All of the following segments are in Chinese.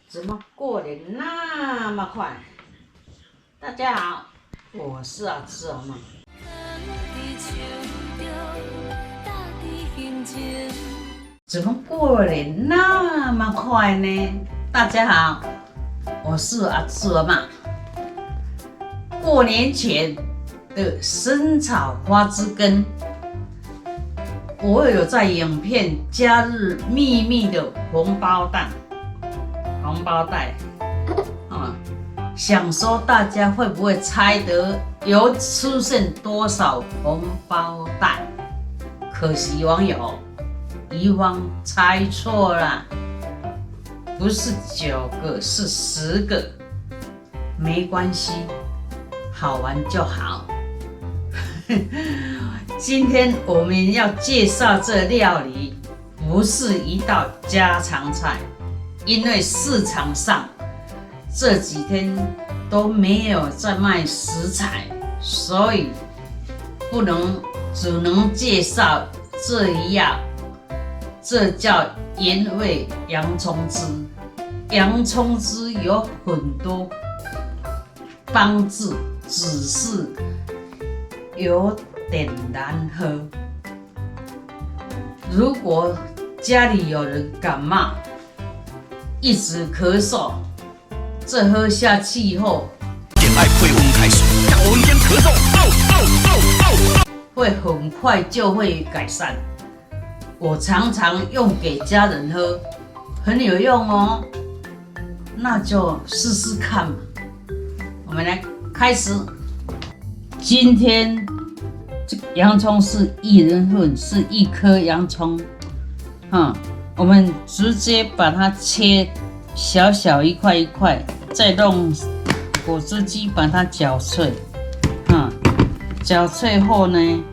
怎么过年那么快？大家好，我是阿志阿妈。怎么过年那么快呢？大家好，我是阿志阿妈。过年前的生炒花枝羹，我有在影片加入秘密的红包袋，想说大家会不会猜得有出现多少红包袋？可惜网友一方猜错了，不是9个，是10个。没关系，好玩就好。今天我们要介绍这料理，不是一道家常菜，因为市场上这几天都没有在卖食材，所以只能介绍这一样，这叫原味洋葱汁。洋葱汁有很多帮助，只是有点难喝。如果家里有人感冒，一直咳嗽，这喝下去后，会很快就会改善。我常常用给家人喝，很有用哦。那就试试看嘛。我们来开始。今天这洋葱是1人份，是1颗洋葱。我们直接把它切小小一块一块，再用果汁机把它搅碎。搅碎后呢，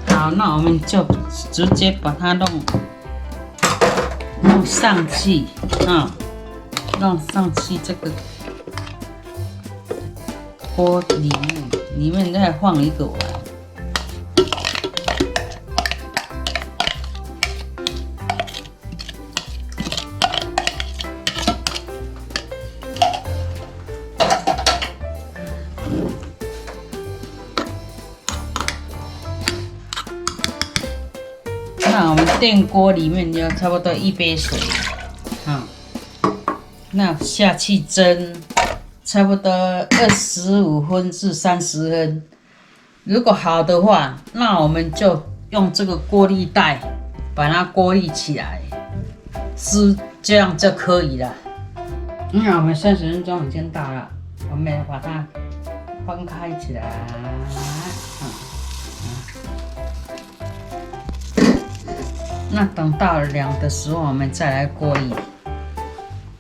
好，那我们就直接把它弄上去弄上去这个锅里面再放一个碗。那我们电锅里面要差不多1杯水，那下去蒸，差不多25分至30分。如果好的话，那我们就用这个过滤袋把它过滤起来，这样就可以了。那我们30分钟已经到了，我们把它分开起来。那等到凉的时候，我们再来过滤。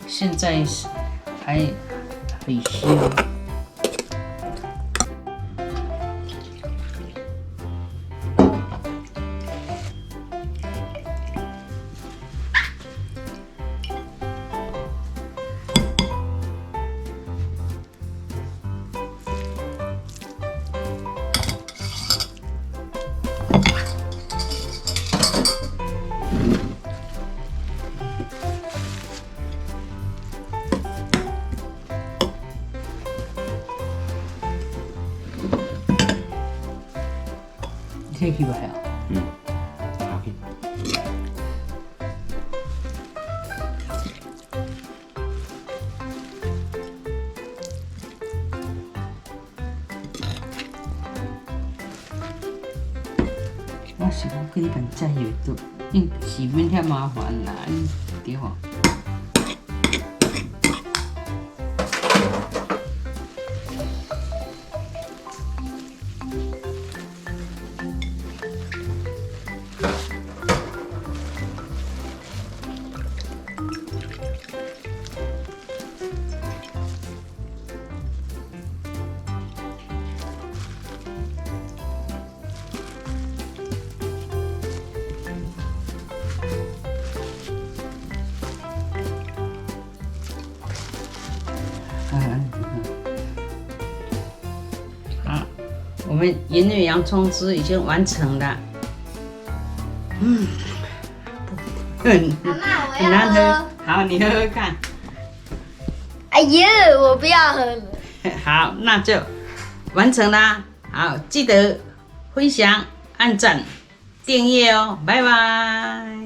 现在还香。可以去吧呀？OK。我是讲跟你讲加油度，你洗面太麻烦啦，对吼。我们盐味洋葱汁已经完成了。阿妈，我很难要喝。好，你喝喝看。哎呀，我不要喝了。好，那就完成啦。好，记得分享、按赞、订阅哦，拜拜。